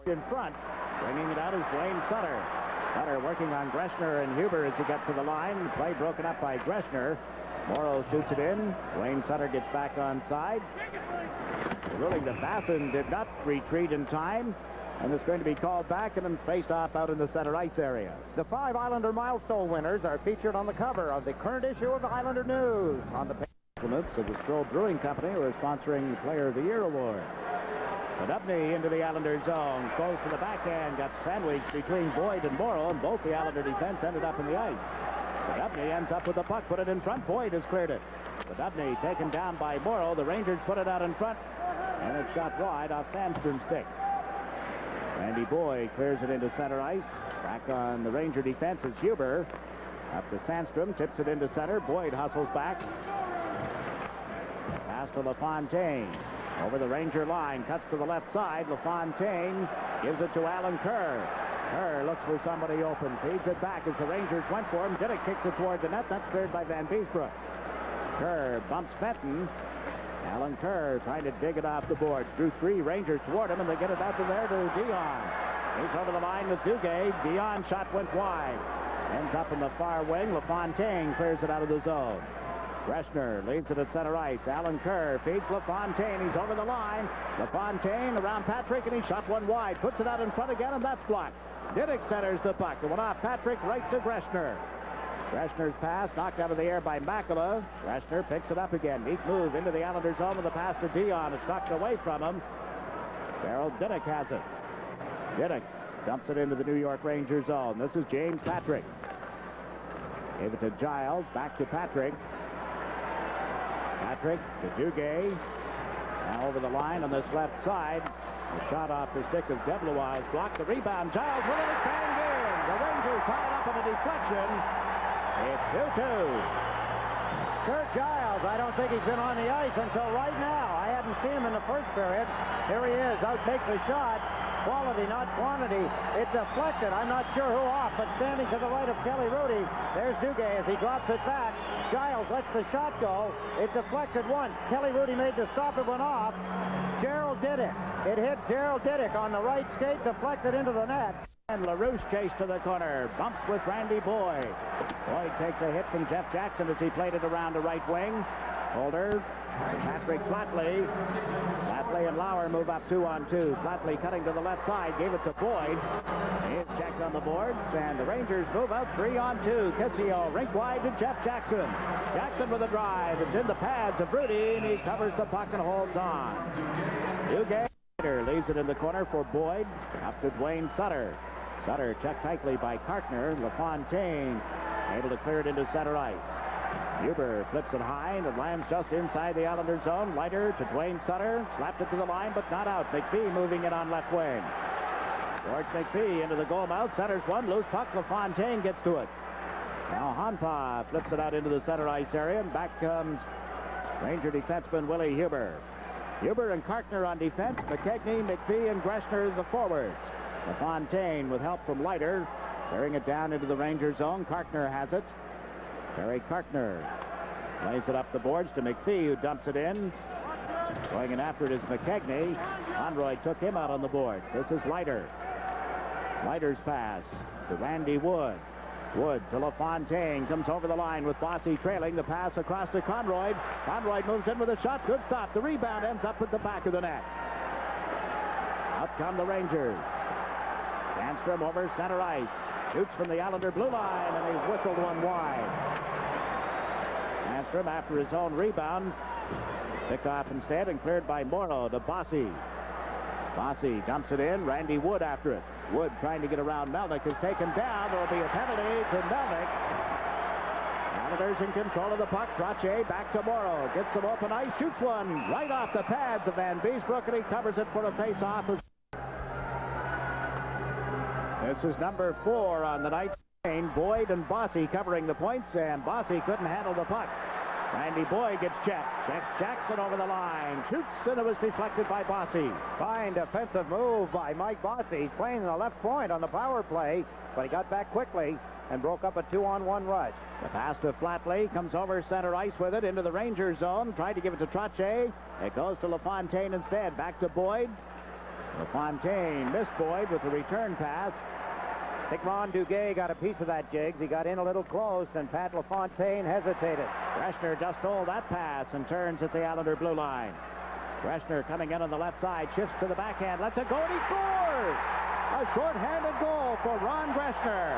in front. Bringing it out is Dwayne Sutter. Sutter working on Greshner and Huber as he gets to the line. The play broken up by Greshner. Morrow shoots it in. Dwayne Sutter gets back on side. The ruling that Basson did not retreat in time. And it's going to be called back and then faced off out in the center ice area. The 5 Islander milestone winners are featured on the cover of the current issue of Islander News. On the compliments of the Stroh Brewing Company, who are sponsoring the Player of the Year award. Dubney into the Islander zone, goes to the backhand, got sandwiched between Boyd and Morrow, and both the Islander defense ended up in the ice. Dubney ends up with the puck, put it in front. Boyd has cleared it. Dubney taken down by Morrow. The Rangers put it out in front, and it's shot wide off Sandstrom's stick. Randy Boyd clears it into center ice. Back on the Ranger defense is Huber. Up to Sandstrom, tips it into center. Boyd hustles back. Pass to LaFontaine. Over the Ranger line, cuts to the left side. LaFontaine gives it to Alan Kerr. Kerr looks for somebody open, feeds it back as the Rangers went for him. Diddick kicks it toward the net. That's cleared by Van Beesbroek. Kerr bumps Fenton. Alan Kerr trying to dig it off the boards. Drew 3 Rangers toward him, and they get it out to there to Dion. He's over the line with Duguay. Dion shot went wide. Ends up in the far wing. LaFontaine clears it out of the zone. Greshner leads it at center ice. Alan Kerr feeds LaFontaine. He's over the line. LaFontaine around Patrick, and he shot one wide. Puts it out in front again, and that's blocked. Diddick centers the puck. It went off Patrick right to Greshner. Greshner's pass knocked out of the air by Makela. Greshner picks it up again. Neat move into the Islander zone with the pass to Dion. It's knocked away from him. Darryl Diddick has it. Diddick dumps it into the New York Rangers zone. This is James Patrick. Gave it to Giles. Back to Patrick. Patrick to Duguay. Now over the line on this left side. The shot off the stick of Deblois. Blocked the rebound. Giles with it. It's banged in. The Rangers tied up in a deflection. It's 2-2. Kurt Giles, I don't think he's been on the ice until right now. I hadn't seen him in the first period. Here he is. Out takes the shot. Quality, not quantity. It deflected. I'm not sure who off, but standing to the right of Kelly Rudy. There's Duguay as he drops it back. Giles lets the shot go. It deflected once. Kelly Rudy made the stop. It went off. Gerald Diddick. It hit Gerald Diddick on the right skate, deflected into the net. And LaRouche chased to the corner. Bumps with Randy Boyd. Boyd takes a hit from Jeff Jackson as he played it around the right wing. Holder. Patrick Flatley. Flatley and Lauer move up 2-on-2. Flatley cutting to the left side. Gave it to Boyd. He's checked on the boards. And the Rangers move out 3-on-2. Kissio rink wide to Jeff Jackson. Jackson with a drive. It's in the pads of Rudy. And he covers the puck and holds on. Duguay leaves it in the corner for Boyd. Up to Dwayne Sutter. Sutter checked tightly by Kartner. LaFontaine able to clear it into center ice. Huber flips it high, and it lands just inside the Islander zone. Leiter to Dwayne Sutter. Slapped it to the line, but not out. McPhee moving it on left wing. George McPhee into the goal mouth. Centers one. Loose puck. LaFontaine gets to it. Now Hanpa flips it out into the center ice area, and back comes Ranger defenseman Willie Huber. Huber and Kartner on defense. McKegney, McPhee, and Greshner the forwards. LaFontaine with help from Leiter. Carrying it down into the Ranger zone. Kartner has it. Barry Kartner lays it up the boards to McPhee, who dumps it in. Going in after it is McKegney. Conroy took him out on the boards. This is Leiter. Leiter's pass to Randy Wood. Wood to LaFontaine. Comes over the line with Bossy trailing. The pass across to Conroy. Conroy moves in with a shot. Good stop. The rebound ends up at the back of the net. Out come the Rangers. Sandstrom over center ice. Shoots from the Islander blue line, and he's whistled one wide. Sandstrom, after his own rebound, picked off instead and cleared by Morrow to Bossy. Bossy dumps it in. Randy Wood after it. Wood trying to get around Melnick is taken down. There will be a penalty to Melnick. Islanders in control of the puck. Trottier back to Morrow. Gets some open ice. Shoots one right off the pads of Van Beesbroek, and he covers it for a face-off. This is number 4 on the night. Boyd and Bossy covering the points, and Bossy couldn't handle the puck. Randy Boyd gets checked. Checks Jackson over the line. Shoots, and it was deflected by Bossy. Fine defensive move by Mike Bossy. He's playing the left point on the power play, but he got back quickly and broke up a 2-on-1 rush. The pass to Flatley. Comes over center ice with it into the Ranger zone. Tried to give it to Trottier. It goes to LaFontaine instead. Back to Boyd. LaFontaine missed Boyd with the return pass. I think Ron Duguay got a piece of that, Jiggs. He got in a little close, and Pat LaFontaine hesitated. Greshner just stole that pass and turns at the Islander blue line. Greshner coming in on the left side, shifts to the backhand, lets it go, and he scores! A short-handed goal for Ron Greshner.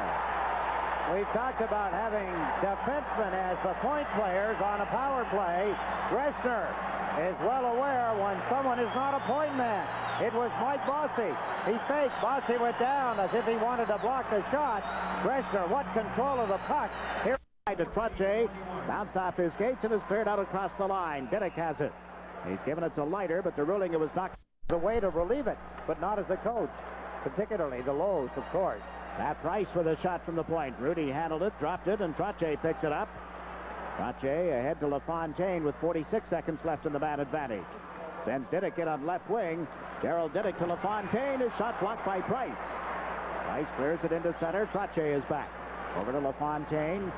We've talked about having defensemen as the point players on a power play. Greshner is well aware when someone is not a point man. It was Mike Bossy. He faked. Bossy went down as if he wanted to block the shot. Greshner, what control of the puck. Here to Trottier. Bounced off his skates and is cleared out across the line. Diddick has it. He's given it to Leiter, but the ruling it was not the way to relieve it, but not as a coach. Particularly the Lows, of course. That Price with a shot from the point. Rudy handled it, dropped it, and Trottier picks it up. Trottier ahead to LaFontaine with 46 seconds left in the man advantage. Sends Diddick in on left wing. Gerald Diddick to LaFontaine. His shot blocked by Price. Price clears it into center. Trottier is back. Over to LaFontaine.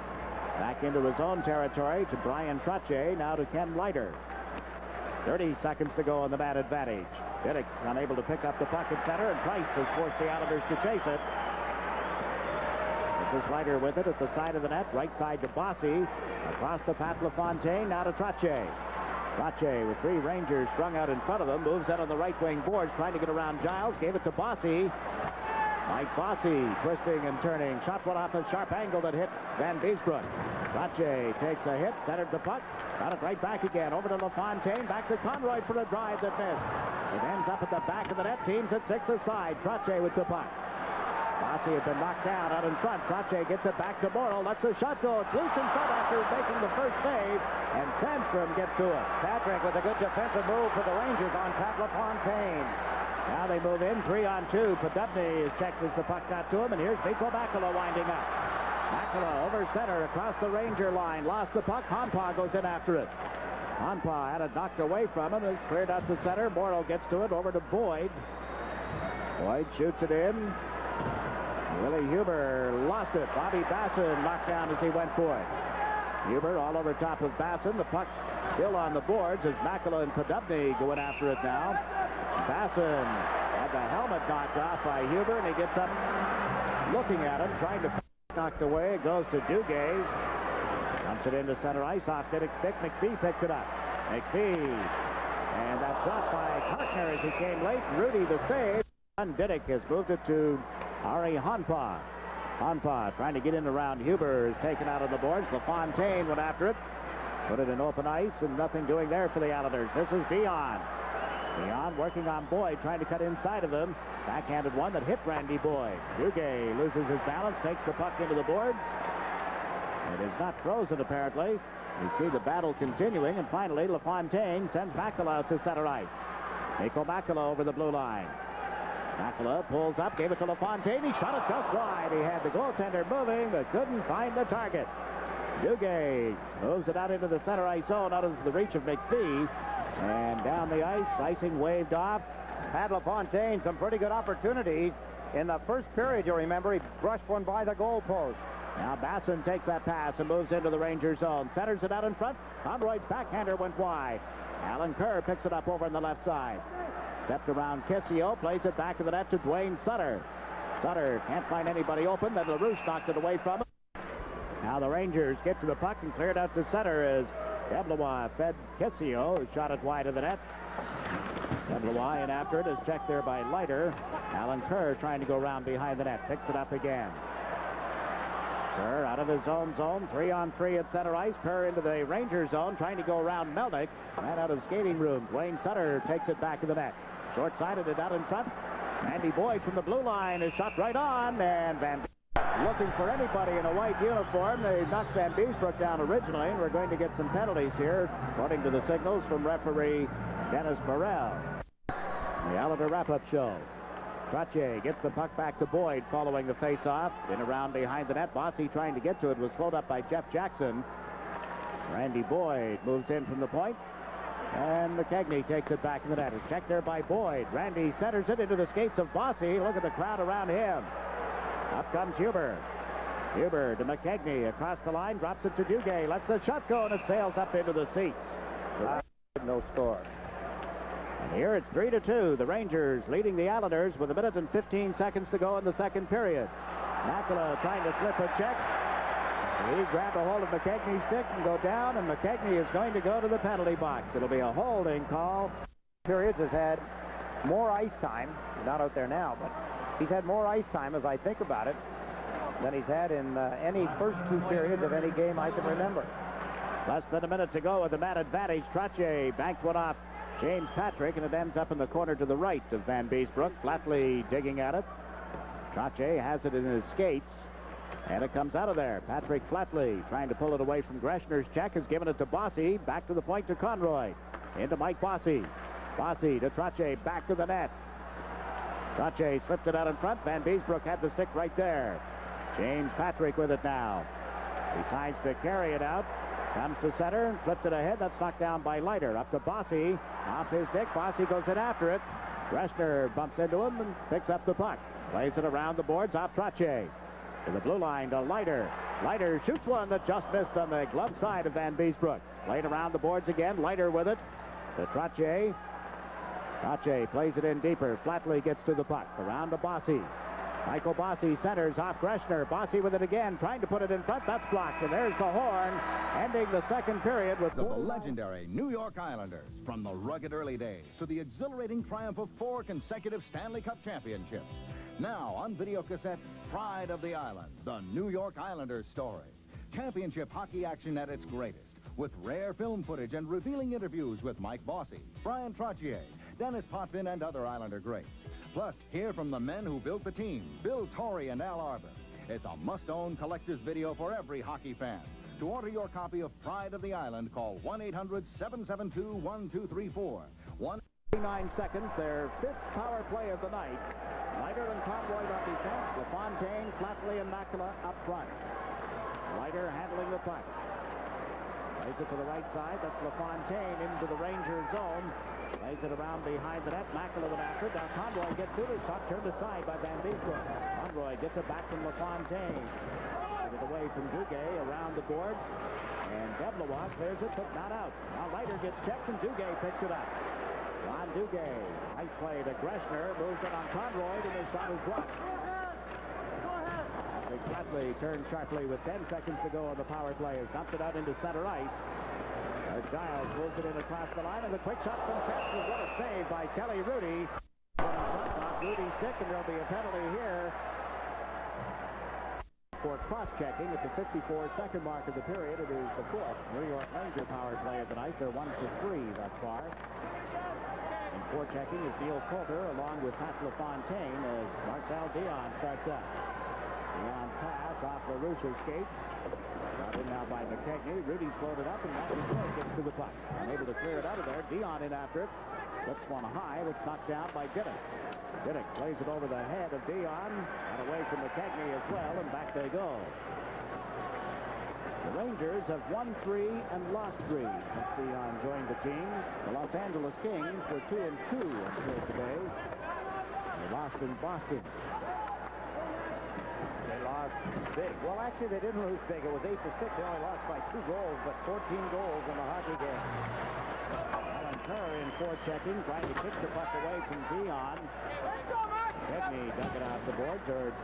Back into his own territory to Brian Trottier. Now to Ken Leiter. 30 seconds to go in the man advantage. Diddick unable to pick up the puck at center, and Price has forced the Islanders to chase it. This is Leiter with it at the side of the net. Right side to Bossy. Across to Pat LaFontaine. Now to Trottier. Trottier with 3 Rangers strung out in front of him. Moves out on the right wing boards, trying to get around Giles. Gave it to Bossy. Mike Bossy twisting and turning. Shot one off a sharp angle that hit Van Beesbroek. Trottier takes a hit, centered the puck. Got it right back again. Over to LaFontaine. Back to Conroy for a drive that missed. It ends up at the back of the net. Teams at 6 aside. Trottier with the puck. Bossy had been knocked down out in front. Trottier gets it back to Morrill. Lets the shot go. It's loose in front after making the first save. And Sandstrom gets to it. Patrick with a good defensive move for the Rangers on Pat LaFontaine. Now they move in 3-on-2. Podubny is checked as the puck got to him. And here's Mikko Makela winding up. Makela over center across the Ranger line. Lost the puck. Hampaa goes in after it. Hampaa had it knocked away from him. It's cleared out to center. Morrill gets to it. Over to Boyd. Boyd shoots it in. Willie Huber lost it. Bobby Basson knocked down as he went for it. Huber all over top of Basson. The puck still on the boards as Makela and Podubny going after it now. Basson had the helmet knocked off by Huber, and he gets up looking at him, trying to knocked away. It goes to Duguay. Dumps it into center ice off Diddick's stick. McPhee picks it up. McPhee. And that shot by Kartner as he came late. Rudy the save. Diddick has moved it to Ari Hampaa. Hampaa trying to get in around Huber is taken out of the boards. LaFontaine went after it. Put it in open ice and nothing doing there for the Islanders. This is Dion. Dion working on Boyd, trying to cut inside of him. Backhanded one that hit Randy Boyd. Duguay loses his balance, takes the puck into the boards. It is not frozen apparently. You see the battle continuing, and finally LaFontaine sends Makela out to center ice. Mikko Makela over the blue line. Makela pulls up, gave it to LaFontaine. He shot it just wide. He had the goaltender moving, but couldn't find the target. Duguay moves it out into the center ice zone, out of the reach of McPhee. And down the ice, icing waved off. Pat LaFontaine, some pretty good opportunities. In the first period, you remember, he brushed one by the goalpost. Now Basson takes that pass and moves into the Ranger zone. Centers it out in front. Conroy's backhander went wide. Alan Kerr picks it up over on the left side. Stepped around Kissio, plays it back to the net to Dwayne Sutter. Sutter can't find anybody open. Then LaRouche knocked it away from him. Now the Rangers get to the puck and cleared out to center as Deblois fed Kissio, who shot it wide of the net. Deblois in after it is checked there by Leiter. Alan Kerr trying to go around behind the net. Picks it up again. Kerr out of his own zone. 3-on-3 at center ice. Kerr into the Ranger zone, trying to go around Melnick. Ran out of skating room. Dwayne Sutter takes it back to the net. Short-sided it out in front. Randy Boyd from the blue line is shot right on. And Van looking for anybody in a white uniform. They knocked Van Beesbroek down originally, and we're going to get some penalties here, according to the signals from referee Dennis Burrell. The Islander wrap-up show. Trottier gets the puck back to Boyd following the face-off. In around behind the net. Bossy trying to get to it was slowed up by Jeff Jackson. Randy Boyd moves in from the point. And McKegney takes it back in the net. It's checked there by Boyd. Randy centers it into the skates of Bossy. Look at the crowd around him. Up comes Huber. Huber to McKegney. Across the line. Drops it to Duguay. Lets the shot go, and it sails up into the seats. No score. And here it's 3-2. The Rangers leading the Islanders with 1 minute and 15 seconds to go in the second period. Makela trying to slip a check. He grabbed a hold of McKechnie's stick and go down, and McKechnie is going to go to the penalty box. It'll be a holding call. Periods has had more ice time. He's not out there now, but he's had more ice time, as I think about it, than he's had in any first 2 periods of any game I can remember. Less than a minute to go with the man advantage. Trottier banked one off James Patrick, and it ends up in the corner to the right of Van Beesbroek. Flatley digging at it. Trottier has it in his skates, and it comes out of there. Patrick Flatley trying to pull it away from Greshner's check, has given it to Bossy. Back to the point to Conroy. Into Mike Bossy. Bossy to Trottier, back to the net. Trottier slipped it out in front. Van Beesbroek had the stick right there. James Patrick with it now. He tries to carry it out. Comes to center and flips it ahead. That's knocked down by Leiter. Up to Bossy. Off his stick. Bossy goes in after it. Greshner bumps into him and picks up the puck. Plays it around the boards off Trottier. To the blue line to Leiter. Leiter shoots one that just missed on the glove side of Van Beesbroek. Played around the boards again. Leiter with it. To Trottier. Trottier plays it in deeper. Flatley gets to the puck. Around to Bossy. Michael Bossy centers off Greshner. Bossy with it again, trying to put it in front. That's blocked, and there's the horn, ending the second period with the legendary New York Islanders. From the rugged early days to the exhilarating triumph of 4 consecutive Stanley Cup championships. Now on videocassette, Pride of the Island, the New York Islanders story. Championship hockey action at its greatest, with rare film footage and revealing interviews with Mike Bossy, Brian Trottier, Dennis Potvin, and other Islander greats. Plus, hear from the men who built the team, Bill Torrey and Al Arvin. It's a must-own collector's video for every hockey fan. To order your copy of Pride of the Island, call 1-800-772-1234. 9 seconds, their 5th power play of the night. Leiter and Conroy on defense. LaFontaine, Flatley, and Makela up front. Leiter handling the puck. Plays it to the right side. That's LaFontaine into the Ranger zone. Plays it around behind the net. Makela with after it. Now Conroy gets to the shot, turned aside by Van Beesbroek. Conroy gets it back from LaFontaine. Get it away from Duguay around the boards. And Deblois clears it, but not out. Now Leiter gets checked, and Duguay picks it up. Ron Duguay. Nice play to Greshner. Moves it on Conroy, and his shot is blocked. Flatley turned sharply with 10 seconds to go on the power play. Has dumped it out into center ice. Giles moves it in across the line, and the quick shot from Chester. What a save by Kelly Rudy. Off Rudy's stick, and there'll be a penalty here for cross-checking at the 54-second mark of the period. It is the 4th New York Ranger power play of the night. They're 1-3 thus far. And forechecking is Neil Coulter along with Pat LaFontaine as Marcel Dion starts up. Dion pass off LaRouche's skates. Brought in now by McKechnie. Rudy's floated up, and Matthew Smith gets to the puck. Unable to clear it out of there. Dion in after it. Flips one high, which knocked down by Diddick. Diddick plays it over the head of Dion, and away from McKechnie as well, and back they go. The Rangers have won 3 and lost 3 since Dion joined the team. The Los Angeles Kings were 2-2 until today. They lost in Boston. They lost big. Well, actually, they didn't lose big. It was 8-6. They only lost by 2 goals, but 14 goals in the hockey game. Alan Kerr in forechecking, trying to kick the puck away from Dion. McKechnie dug it off the boards, or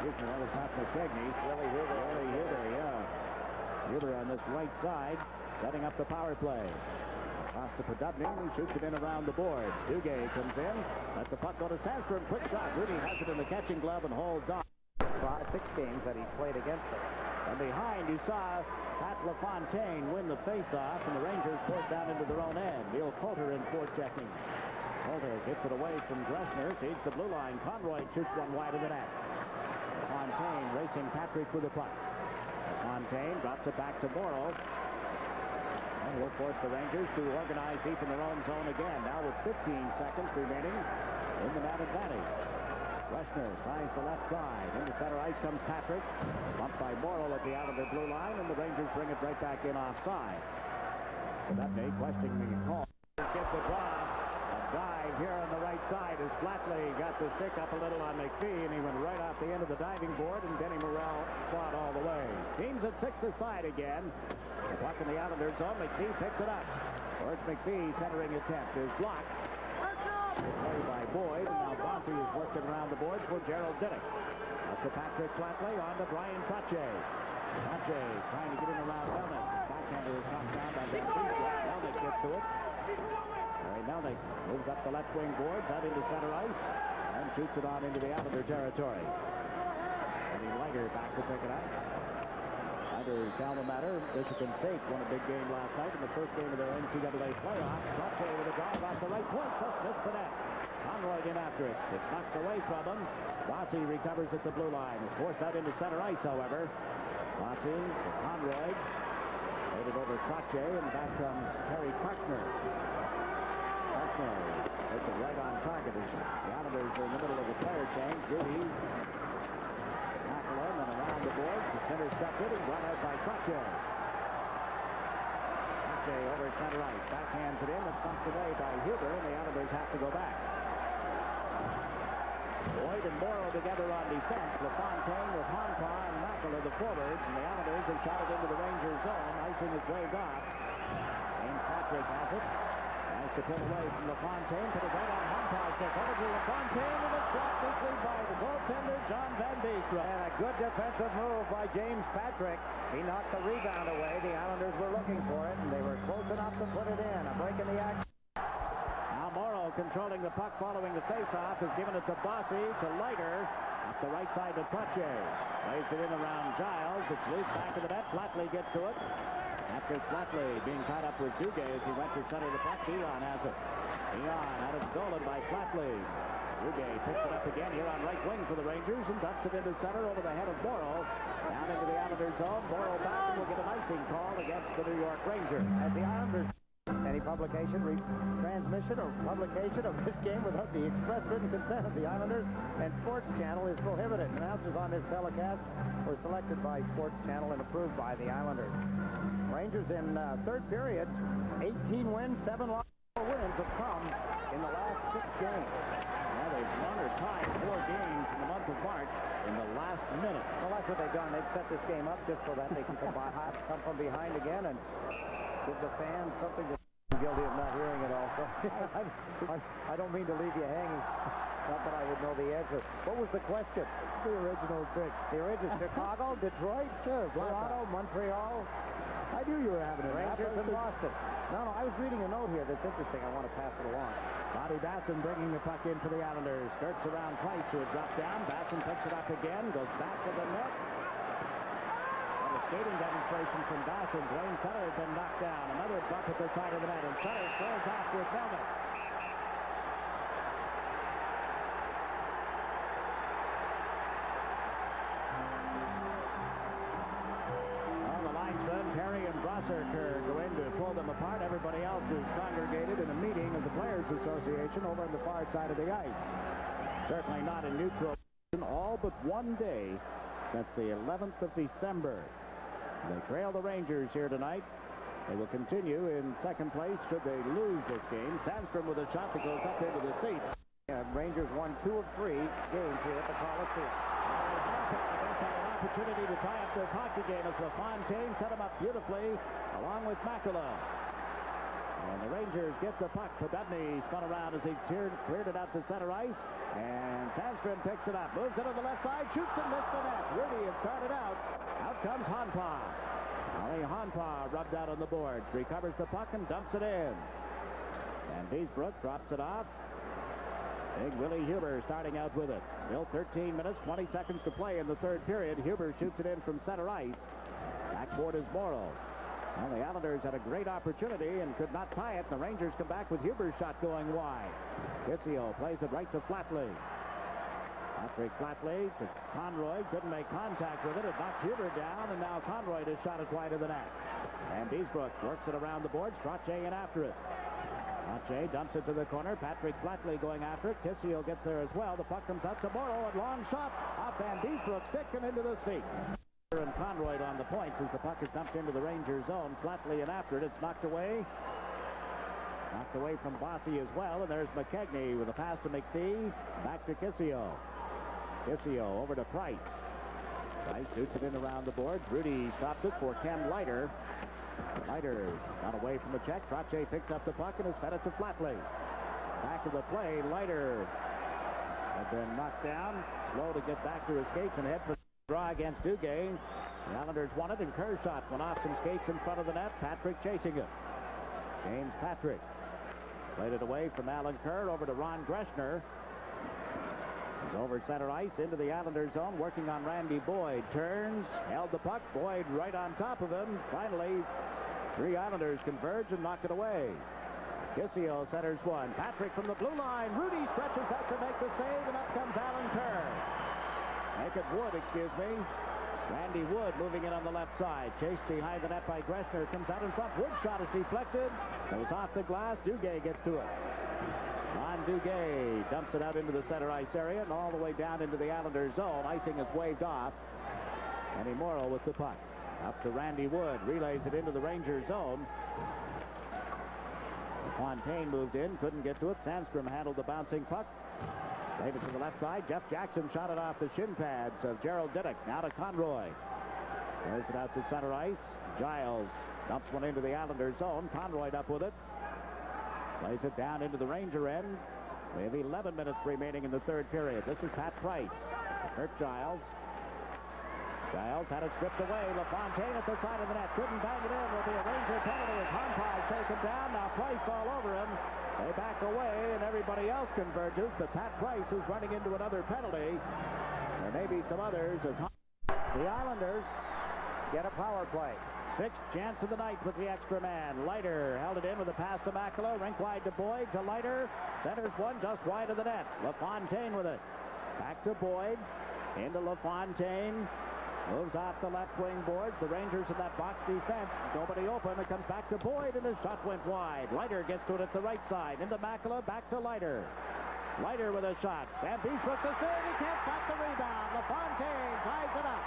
excuse me, that was not McKechnie. Willie Huber, yeah. Huber on this right side, setting up the power play. Across to Podubny, and shoots it in around the board. Duguay comes in, lets the puck go to Sandstrom. Quick shot. Rudy has it in the catching glove and holds on. 6 games that he played against them. And behind, you saw Pat LaFontaine win the face-off, and the Rangers poured down into their own end. Neil Coulter in forechecking. Coulter gets it away from Greshner, sees the blue line. Conroy shoots one wide of the net. LaFontaine racing Patrick with the puck. LaFontaine drops it back to Morrow. And will force the Rangers to organize deep in their own zone again. Now with 15 seconds remaining in the man advantage. Greshner tries the left side. Into center ice comes Patrick. Bumped by Morrow at the Islander blue line, and the Rangers bring it right back in offside. Podubny questioning the call. Gets the draw. A dive here on the right side as Flatley got the stick up a little on McPhee, and he went right off the end of the diving board, and Denny Morrell saw it all the way. Teams at 6 aside again. The puck in the Islander zone. McPhee picks it up. George McPhee centering attempt is blocked. Play by Boyd, and now Bossy is working around the boards for Gerald Diddick. Up to Patrick Flatley, on to Brian Trache. Trache trying to get in around Melnick. Backhander is knocked down by Van Beek. Melnick gets to it. Larry Melnick moves up the left wing boards, out into center ice, and shoots it on into the Islander territory. Eddie Leiter back to pick it up. Leiter's down the matter. Michigan State won a big game last night in the first game of their NCAA playoff. Trache with a drive off the right point, just missed the net. Conroy in after it. It's knocked away from him. Bossy recovers at the blue line. It's forced out into center ice, however. Bossy to Conroy. Played it over Trache, and back comes Harry Kartner. Kartner takes it right on target. The Islanders are in the middle of the player change. Rudy Macklin and around the boards. It's intercepted and run out by Trache. Trache over center ice. Backhands it in. It's bumped away by Huber, and the Islanders have to go back. Boyd and Morrow together on defense. LaFontaine with Honpa and Macklin the forwards, and the Islanders have shot it into the Rangers zone. Icing is waved off. James Patrick has it. Nice to put away from LaFontaine. Put it right on Honpa's stick. Over to LaFontaine, and it's blocked quickly by the goaltender, John Van Beek. And a good defensive move by James Patrick. He knocked the rebound away. The Islanders were looking for it, and they were close enough to put it in. A break in the action. Morrow controlling the puck following the face-off has given it to Bossy, to Leiter, up the right side to Trache. Plays it in around Giles. It's loose back to the net. Flatley gets to it. After Flatley being tied up with Duguay as he went to center the puck, Dion has it. Dion had it stolen by Flatley. Duguay picks it up again here on right wing for the Rangers and dumps it into center over the head of Morrow. Down into the Islanders zone. Morrow back and will get an icing call against the New York Rangers. As the Islanders... Any publication, transmission, or publication of this game without the express written consent of the Islanders and Sports Channel is prohibited. Announcers on this telecast were selected by Sports Channel and approved by the Islanders. Rangers in third period, 18 wins, 7 losses, 4 wins have come in the last 6 games. Well, they've won or tied 4 games in the month of March in the last minute. Well, that's what they've done. They've set this game up just so that they can come from behind again and give the fans something to... I'm guilty of not hearing it also. I don't mean to leave you hanging. Not that I would know the answer. What was the question? The original pick. The original Chicago, Detroit, sure, Toronto, Montreal. I knew you were having it. Rangers and Boston. No, I was reading a note here that's interesting. I want to pass it along. Bobby Basson bringing the puck in for the Islanders. Skirts around Price, who had dropped down. Basson picks it up again, goes back to the net. Skating demonstration from Basson. Dwayne Sutter has been knocked down. Another bump at the side of the net, and Sutter throws off with Melnick. Well, the linesmen, Perry and Brosserker, go in to pull them apart. Everybody else is congregated in a meeting of the Players Association over on the far side of the ice. Certainly not in neutral. All but one day since the 11th of December. They trail the Rangers here tonight. They will continue in second place should they lose this game. Sandstrom with a shot that goes up into the seats. Rangers won 2 of 3 games here at the Coliseum. An opportunity to tie up this hockey game as LaFontaine set him up beautifully along with Macula. And the Rangers get the puck. Podubny spun around as he cleared it out to center ice. And Sandstrom picks it up. Moves it on the left side. Shoots and missed the net. Rudy has started out. Out comes Honpa. Ali Honpa rubbed out on the boards. Recovers the puck and dumps it in. And Beesbrook drops it off. Big Willie Huber starting out with it. Still 13 minutes, 20 seconds to play in the third period. Huber shoots it in from center ice. Backboard is Morrow. Well, the Islanders had a great opportunity and could not tie it. The Rangers come back with Huber's shot going wide. Kissio plays it right to Flatley. Patrick Flatley to Conroy. Couldn't make contact with it. It knocked Huber down, and now Conroy just shot it wide of the net. And Beesbrook works it around the boards. Trache in after it. Trache dumps it to the corner. Patrick Flatley going after it. Kissio gets there as well. The puck comes out to Morrow, and long shot off Van Beesbrook, sticking into the seat. And Conroy on the points as the puck is dumped into the Rangers zone. Flatley in after it. It's knocked away. Knocked away from Bossy as well. And there's McKegney with a pass to McPhee. Back to Kissio. Kissio over to Price. Price shoots it in around the boards. Rudy stops it for Ken Leiter. Leiter got away from the check. Trache picks up the puck and has fed it to Flatley. Back to the play. Leiter has been knocked down. Slow to get back to his skates and head for the draw against Duguay. The Islanders won it, and Kerr shot went off some skates in front of the net. Patrick chasing it. James Patrick played it away from Alan Kerr over to Ron Greshner. He's over center ice into the Islanders zone, working on Randy Boyd. Turns, held the puck. Boyd right on top of him. Finally, 3 Islanders converge and knock it away. Kissio centers one. Patrick from the blue line. Rudy stretches out to make the save, and up comes Alan Kerr. Make it Wood, excuse me. Randy Wood moving in on the left side. Chased behind the net by Greshner. Comes out in front. Wood's shot is deflected. Goes off the glass. Duguay gets to it. Ron Duguay dumps it out into the center ice area and all the way down into the Islanders zone. Icing is waved off. Kenny Morrow with the puck. Up to Randy Wood. Relays it into the Rangers zone. LaFontaine moved in. Couldn't get to it. Sandstrom handled the bouncing puck. Played it to the left side. Jeff Jackson shot it off the shin pads of Gerald Diddick. Now to Conroy. There's it out to center ice. Giles dumps one into the Islanders zone. Conroy up with it. Plays it down into the Ranger end. We have 11 minutes remaining in the third period. This is Pat Price. Kurt Giles. Giles had it stripped away. LaFontaine at the side of the net. Couldn't bang it in. Will be a Ranger penalty as Hampage taken down. Now Price all over him. They back away and everybody else converges, but Pat Price is running into another penalty. There may be some others as the Islanders get a power play. 6th chance of the night with the extra man. Leiter held it in with a pass to Makela. Rink wide to Boyd, to Leiter. Centers one just wide of the net. LaFontaine with it. Back to Boyd. Into LaFontaine. Moves off the left wing boards. The Rangers in that box defense. Nobody open. It comes back to Boyd, and his shot went wide. Leiter gets to it at the right side. Into Makela. Back to Leiter. Leiter with a shot. Van Beesbrook the save. He can't stop the rebound. LaFontaine ties it up.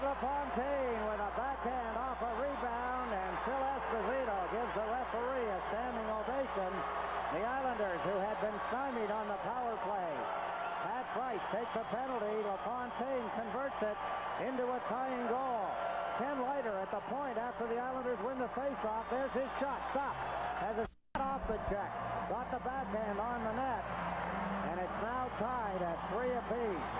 LaFontaine with a backhand off a rebound, and Phil Esposito gives the referee a standing ovation. The Islanders, who had been stymied on the power play. Pat Price takes a penalty. LaFontaine converts it into a tying goal. Ken Leiter at the point after the Islanders win the faceoff. There's his shot. Stop. Has a shot off the check. Got the backhand on the net. And it's now tied at 3 apiece.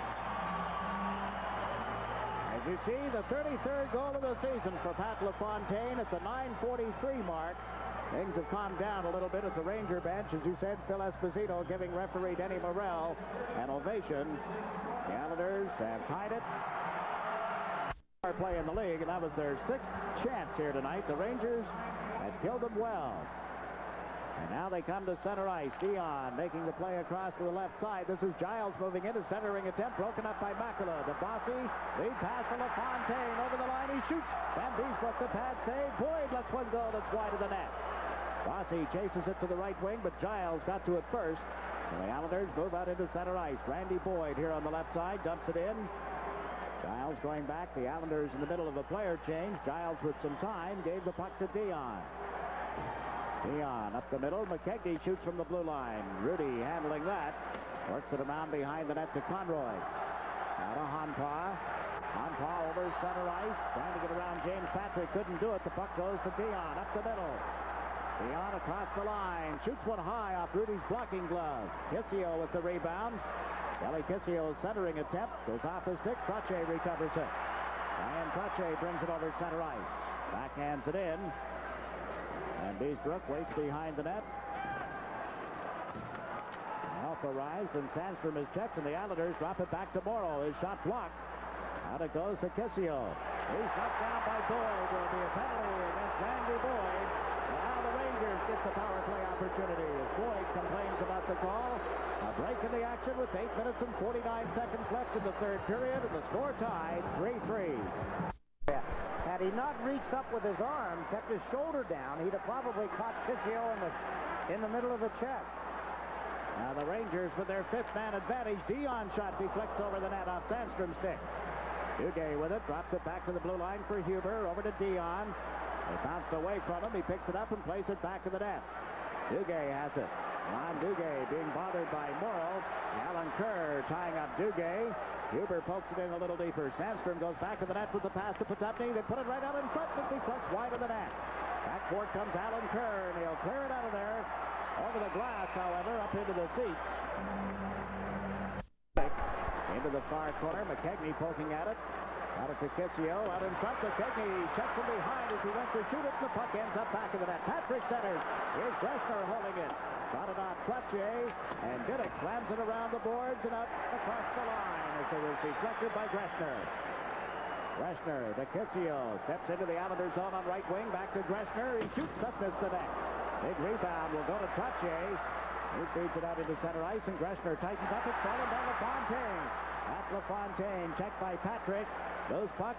As you see, the 33rd goal of the season for Pat LaFontaine at the 9:43 mark. Things have calmed down a little bit at the Ranger bench. As you said, Phil Esposito giving referee Denny Morrell an ovation. The Islanders have tied it. Power play in the league, and that was their 6th chance here tonight. The Rangers had killed them well. And now they come to center ice. Dion making the play across to the left side. This is Giles moving in. A centering attempt broken up by Makela. The Bossy lead pass to LaFontaine. Over the line, he shoots. Van Beesbrook the pad save. Boyd lets one go that's wide of the net. Bossy chases it to the right wing, but Giles got to it first. And the Islanders move out into center ice. Randy Boyd here on the left side dumps it in. Giles going back. The Islanders in the middle of a player change. Giles with some time gave the puck to Dion. Dion up the middle. McKegney shoots from the blue line. Rudy handling that. Works it around behind the net to Conroy. Now to Hampage. Hampage over center ice. Trying to get around James Patrick. Couldn't do it. The puck goes to Dion up the middle. Dion across the line. Shoots one high off Rudy's blocking glove. Kissio with the rebound. Kelly Kissio's centering attempt. Goes off his stick. Trache recovers it. Ryan Trache brings it over center ice. Backhands it in. And Beesbrook waits behind the net. Help arrives, and Sandstrom is checked, and the Islanders drop it back to Morrow. His shot blocked. Out it goes to Kissio. He's knocked down by Boyd. There will be a penalty against Randy Boyd. And now the Rangers get the power play opportunity as Boyd complains about the call. A break in the action with 8 minutes and 49 seconds left in the third period, and the score tied 3-3. Had he not reached up with his arm, kept his shoulder down, he'd have probably caught Kissio in the middle of the chest. Now the Rangers with their 5th man advantage. Dion shot deflects over the net off Sandstrom's stick. Duguay with it, drops it back to the blue line for Huber. Over to Dion. They bounced away from him. He picks it up and plays it back to the net. Duguay has it. Ron Duguay being bothered by Morrow. Alan Kerr tying up Duguay. Huber pokes it in a little deeper. Sandstrom goes back to the net with the pass to Potupny. They put it right out in front, but deflects wide of the net. Backboard comes Alan Kerr, and he'll clear it out of there. Over the glass, however, up into the seats. Into the far corner. McKegney poking at it. Out of Kikisio, out in front. McKegney checks from behind as he went to shoot it, and the puck ends up back of the net. Patrick centers. Here's Gressner holding it. Got it off Trottier, and Diddick slams it around the boards and up across the line as it was deflected by Gressner. Gressner, Kikisio steps into the Islanders zone on right wing. Back to Gressner. He shoots up this the net. Big rebound will go to Trottier. He feeds it out into center ice, and Gressner tightens up. It's fallen by LaFontaine. At LaFontaine, checked by Patrick. Those puck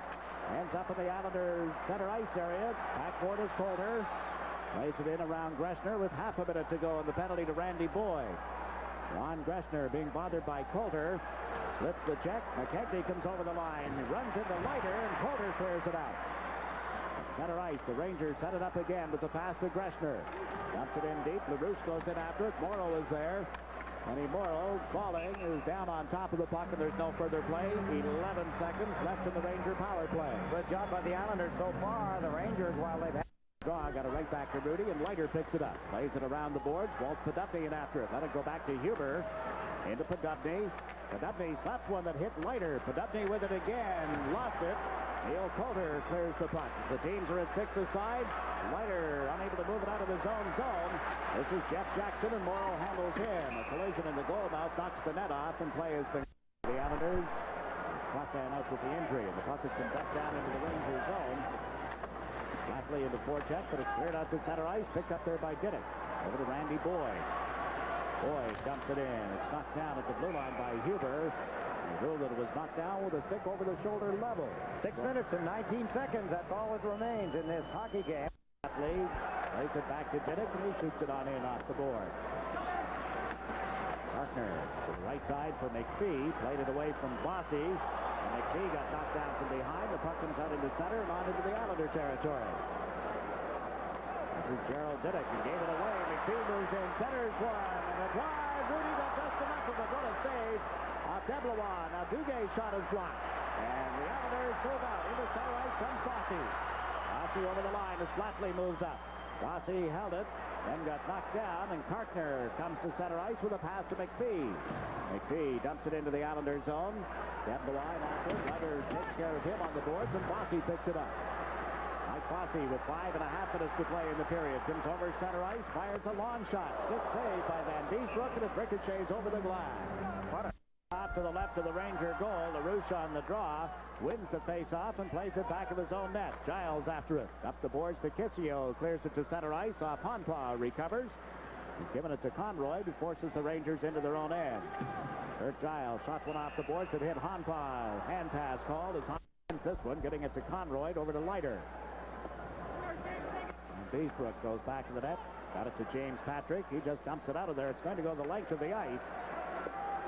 ends up in the Islanders center ice area. Backboard is Coulter. Plays it in around Gressner with half a minute to go, and the penalty to Randy Boyd. Ron Gressner being bothered by Coulter. Slips the check. McKegney comes over the line. He runs into Leiter, and Coulter clears it out. Center ice, the Rangers set it up again with the pass to Gressner. Dumps it in deep. LaRouche goes in after it. Morrow is there. Kenny Morrow, falling, is down on top of the puck, and there's no further play. 11 seconds left in the Ranger power play. Good job by the Islanders so far. The Rangers, while they've had draw, got it right back to Rudy, and Leiter picks it up. Plays it around the boards. Walt Podupny in after it. Let it go back to Huber. Into Podupny. Podupny slaps one that hit Leiter. Podupny with it again. Lost it. Neil Coulter clears the puck. The teams are at 6 aside. Leiter unable to move it out of his own zone. This is Jeff Jackson, and Morrow handles him. A collision in the goal mouth knocks the net off, and play has been the Islanders. Clockman out with the injury, and the puck has been dumped down into the Ranger zone. Flatly into forecheck, but it's cleared out to center ice. Picked up there by Diddick. Over to Randy Boyd. Boyd dumps it in. It's knocked down at the blue line by Huber. He ruled that it was knocked down with a stick over the shoulder level. 6 minutes and 19 seconds. That's all that remains in this hockey game. Plays it back to Diddick, and he shoots it on in off the board. Partner to the right side for McPhee. Played it away from Bossy. And McPhee got knocked down from behind. The puck comes out into center and on into the Islander territory. This is Gerald Diddick. He gave it away. McPhee moves in, centers one, and a drive. Rudy got just enough of it. What a save. Deblois. Now Duguay's shot is blocked. And the Islanders move out. Into center ice comes Bossy. Bossy over the line as Flatley moves up. Bossy held it, then got knocked down, and Kartner comes to center ice with a pass to McPhee. McPhee dumps it into the Islanders zone. Deblois after. Leiter takes care of him on the boards, and Bossy picks it up. Mike Bossy with 5.5 minutes to play in the period. Comes over center ice, fires a long shot. Good save by Van Beesbrook, and it ricochets over the glass. What a shot to the left of the Ranger goal. LaRouche on the draw. Wins the face-off and plays it back of his own net. Giles after it. Up the boards to Kikisio. Clears it to center ice. Honpa recovers. He's given it to Conroy, who forces the Rangers into their own end. Kurt Giles shots one off the boards that hit Honpa. Hand pass called as Honpa wins this one, getting it to Conroy over to Leiter. And Beesbrook goes back to the net. Got it to James Patrick. He just dumps it out of there. It's going to go the length of the ice.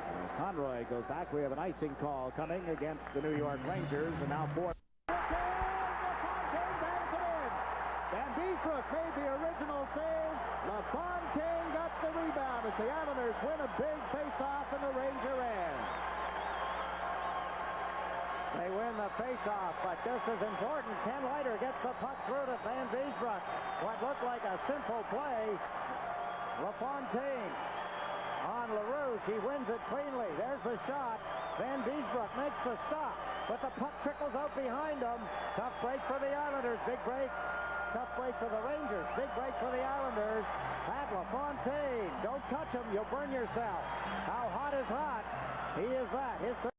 As Conroy goes back, we have an icing call coming against the New York Rangers, and now 4. Van Beesbrook made the original save. LaFontaine got the rebound as the Islanders win a big face-off in the Ranger end. They win the face-off, but just as important, Ken Leiter gets the puck through to Van Beesbrook. What looked like a simple play. LaFontaine on LaRouche. He wins it cleanly. There's the shot. Van Beesbrook makes the stop, but the puck trickles out behind him. Tough break for the Islanders. Big break. Tough break for the Rangers. Big break for the Islanders. Pat LaFontaine. Don't touch him. You'll burn yourself. How hot is hot? He is that. His